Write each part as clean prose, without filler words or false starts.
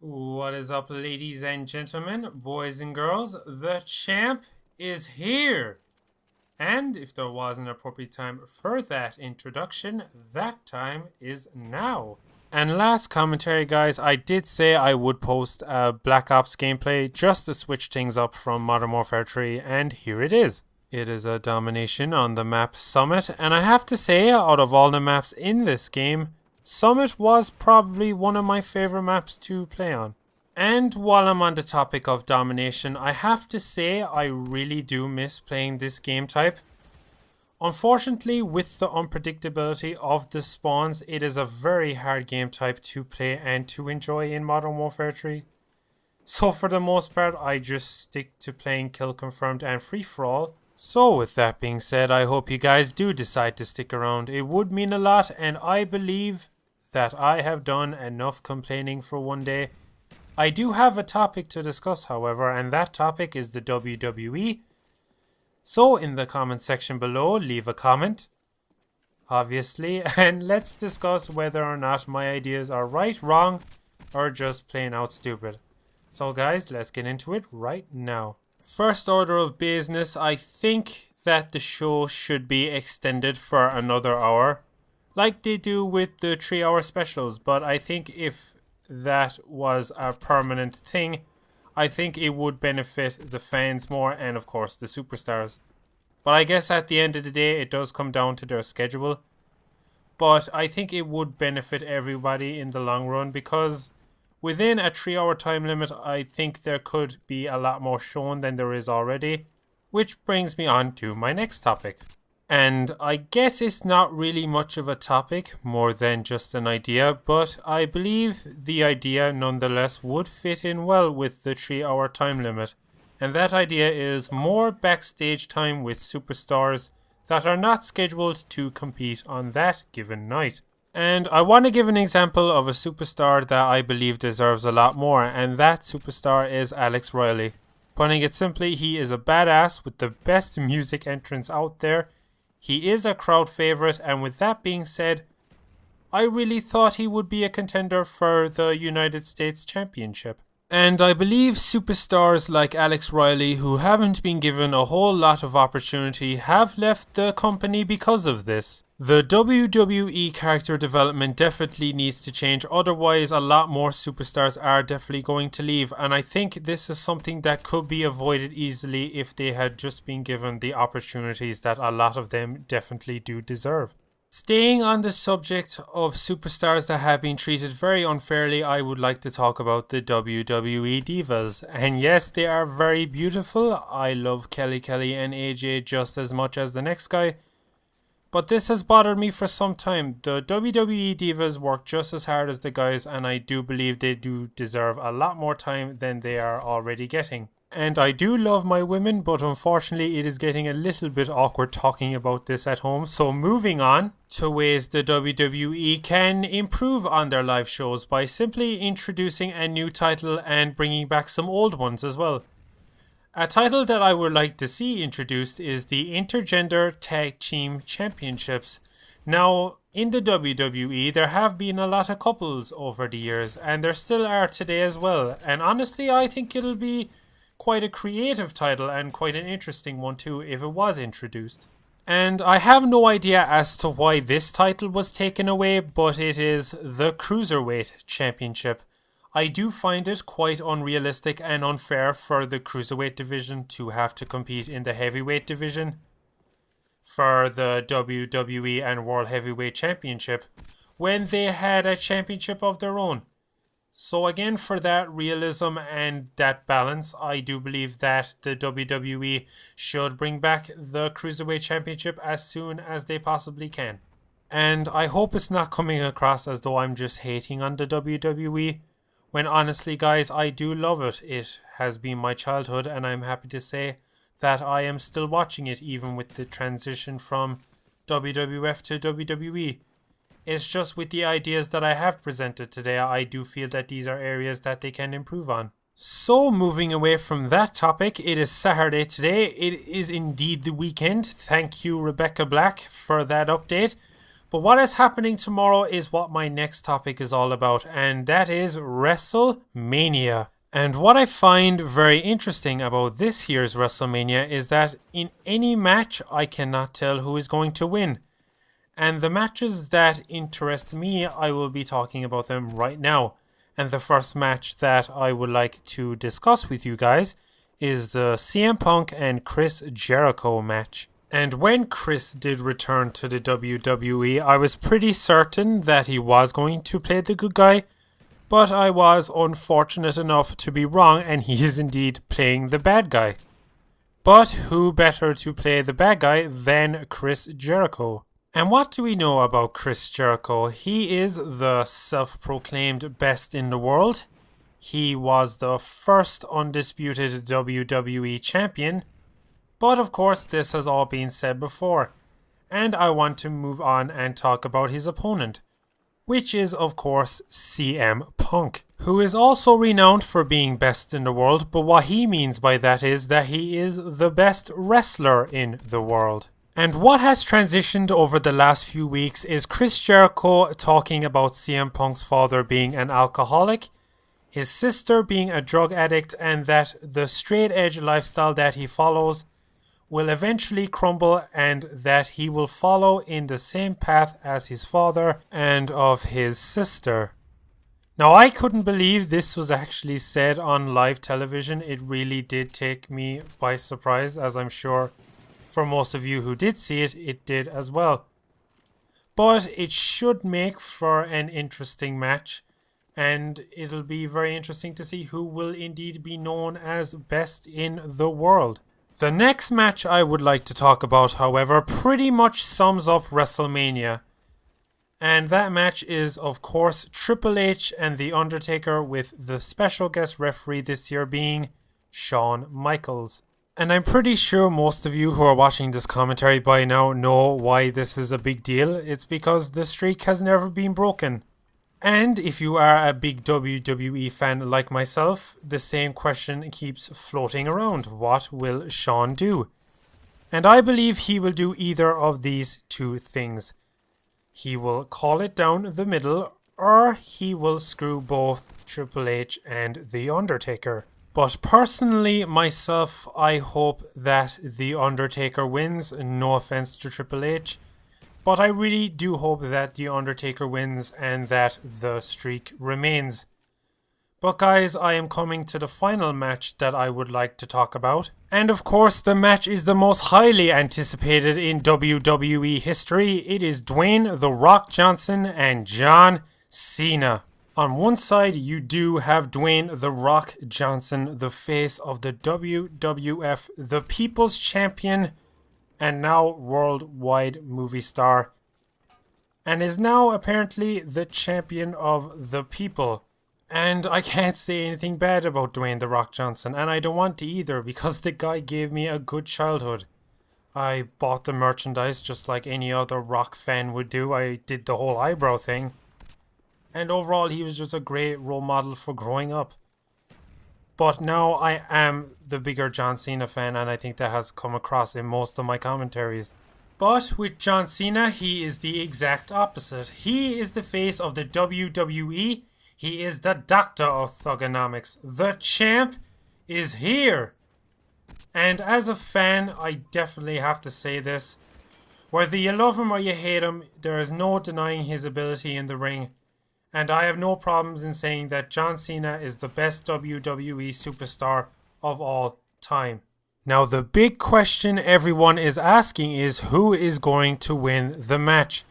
What is up, ladies and gentlemen, boys and girls? The champ is here! And if there was an appropriate time for that introduction, that time is now. And last commentary, guys, I did say I would post a Black Ops gameplay just to switch things up from Modern Warfare 3, and here it is. It is a Domination on the map Summit, and I have to say, out of all the maps in this game, Summit was probably one of my favorite maps to play on. And while I'm on the topic of Domination, I have to say I really do miss playing this game type. Unfortunately, with the unpredictability of the spawns, it is a very hard game type to play and to enjoy in Modern Warfare 3. So for the most part, I just stick to playing Kill Confirmed and Free For All. So with that being said, I hope you guys do decide to stick around. It would mean a lot, and I believe that I have done enough complaining for one day. I do have a topic to discuss, however, and that topic is the WWE. So in the comment section below, leave a comment, obviously, and let's discuss whether or not my ideas are right, wrong, or just plain out stupid. So guys, let's get into it right now. First order of business, I think that the show should be extended for another hour, like they do with the 3-hour specials, but I think if that was a permanent thing, I think it would benefit the fans more and of course the superstars. But I guess at the end of the day it does come down to their schedule. But I think it would benefit everybody in the long run because within a 3-hour time limit I think there could be a lot more shown than there is already. Which brings me on to my next topic. And I guess it's not really much of a topic, more than just an idea, but I believe the idea nonetheless would fit in well with the 3-hour time limit. And that idea is more backstage time with superstars that are not scheduled to compete on that given night. And I want to give an example of a superstar that I believe deserves a lot more, and that superstar is Alex Riley. Putting it simply, he is a badass with the best music entrance out there. He is a crowd favorite, and with that being said, I really thought he would be a contender for the United States Championship. And I believe superstars like Alex Riley, who haven't been given a whole lot of opportunity, have left the company because of this. The WWE character development definitely needs to change, otherwise a lot more superstars are definitely going to leave, and I think this is something that could be avoided easily if they had just been given the opportunities that a lot of them definitely do deserve. Staying on the subject of superstars that have been treated very unfairly, I would like to talk about the WWE Divas. And yes, they are very beautiful. I love Kelly and AJ just as much as the next guy. But this has bothered me for some time. The WWE Divas work just as hard as the guys, and I do believe they do deserve a lot more time than they are already getting. And I do love my women, but unfortunately it is getting a little bit awkward talking about this at home. So moving on to ways the WWE can improve on their live shows by simply introducing a new title and bringing back some old ones as well. A title that I would like to see introduced is the Intergender Tag Team Championships. Now, in the WWE, there have been a lot of couples over the years, and there still are today as well. And honestly, I think it'll be quite a creative title and quite an interesting one too if it was introduced. And I have no idea as to why this title was taken away, but it is the Cruiserweight Championship. I do find it quite unrealistic and unfair for the Cruiserweight division to have to compete in the Heavyweight division for the WWE and World Heavyweight Championship when they had a championship of their own. So again, for that realism and that balance, I do believe that the WWE should bring back the Cruiserweight Championship as soon as they possibly can. And I hope it's not coming across as though I'm just hating on the WWE, when honestly guys, I do love it. It has been my childhood, and I'm happy to say that I am still watching it even with the transition from WWF to WWE. It's just with the ideas that I have presented today, I do feel that these are areas that they can improve on. So moving away from that topic, it is Saturday today. It is indeed the weekend. Thank you, Rebecca Black, for that update. But what is happening tomorrow is what my next topic is all about, and that is WrestleMania. And what I find very interesting about this year's WrestleMania is that in any match I cannot tell who is going to win. And the matches that interest me, I will be talking about them right now. And the first match that I would like to discuss with you guys is the CM Punk and Chris Jericho match. And when Chris did return to the WWE, I was pretty certain that he was going to play the good guy, but I was unfortunate enough to be wrong, and he is indeed playing the bad guy. But who better to play the bad guy than Chris Jericho? And what do we know about Chris Jericho? He is the self-proclaimed best in the world. He was the first undisputed WWE champion. But of course, this has all been said before. And I want to move on and talk about his opponent, which is of course CM Punk, who is also renowned for being best in the world, but what he means by that is that he is the best wrestler in the world. And what has transitioned over the last few weeks is Chris Jericho talking about CM Punk's father being an alcoholic, his sister being a drug addict, and that the straight edge lifestyle that he follows will eventually crumble and that he will follow in the same path as his father and of his sister. Now, I couldn't believe this was actually said on live television. It really did take me by surprise, as I'm sure for most of you who did see it, it did as well. But it should make for an interesting match, and it'll be very interesting to see who will indeed be known as best in the world. The next match I would like to talk about, however, pretty much sums up WrestleMania. And that match is, of course, Triple H and The Undertaker, with the special guest referee this year being Shawn Michaels. And I'm pretty sure most of you who are watching this commentary by now know why this is a big deal. It's because the streak has never been broken. And if you are a big WWE fan like myself, the same question keeps floating around. What will Shawn do? And I believe he will do either of these two things. He will call it down the middle, or he will screw both Triple H and The Undertaker. But personally, myself, I hope that The Undertaker wins. No offense to Triple H. But I really do hope that The Undertaker wins and that the streak remains. But guys, I am coming to the final match that I would like to talk about. And of course, the match is the most highly anticipated in WWE history. It is Dwayne "The Rock" Johnson and John Cena. On one side, you do have Dwayne "The Rock" Johnson, the face of the WWF, the People's Champion, and now worldwide movie star, and is now apparently the champion of the people. And I can't say anything bad about Dwayne "The Rock" Johnson, and I don't want to either, because the guy gave me a good childhood. I bought the merchandise just like any other Rock fan would do. I did the whole eyebrow thing. And overall, he was just a great role model for growing up. But now I am the bigger John Cena fan, and I think that has come across in most of my commentaries. But with John Cena, he is the exact opposite. He is the face of the WWE. He is the doctor of thugonomics. The champ is here. And as a fan, I definitely have to say this. Whether you love him or you hate him, there is no denying his ability in the ring. And I have no problems in saying that John Cena is the best WWE superstar of all time. Now, the big question everyone is asking is who is going to win the match?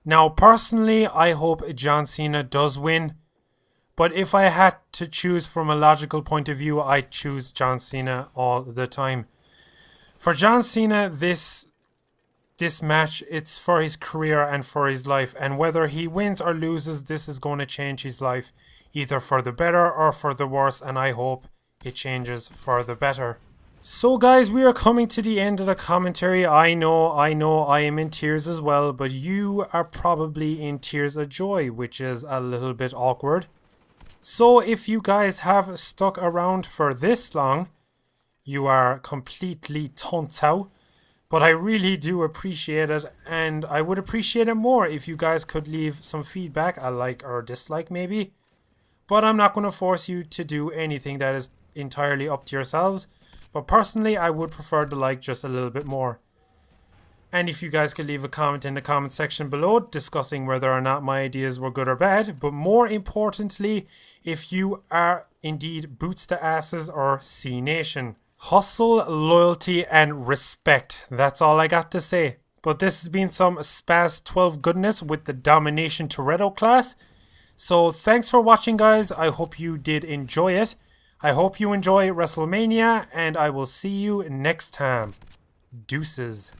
Now, personally, I hope John Cena does win. But if I had to choose from a logical point of view, I choose John Cena all the time. For John Cena, this match, it's for his career and for his life, and whether he wins or loses, this is going to change his life, either for the better or for the worse, and I hope it changes for the better. So guys, we are coming to the end of the commentary. I know I am in tears as well, but you are probably in tears of joy, which is a little bit awkward. So if you guys have stuck around for this long, you are completely tontau. But I really do appreciate it, and I would appreciate it more if you guys could leave some feedback, a like or dislike maybe. But I'm not going to force you to do anything, that is entirely up to yourselves. But personally, I would prefer to like just a little bit more. And if you guys could leave a comment in the comment section below discussing whether or not my ideas were good or bad. But more importantly, if you are indeed Boots to Asses or C Nation. Hustle, loyalty, and respect. That's all I got to say. But this has been some Spaz 12 goodness with the Domination Toretto class. So thanks for watching, guys. I hope you did enjoy it. I hope you enjoy WrestleMania, and I will see you next time. Deuces.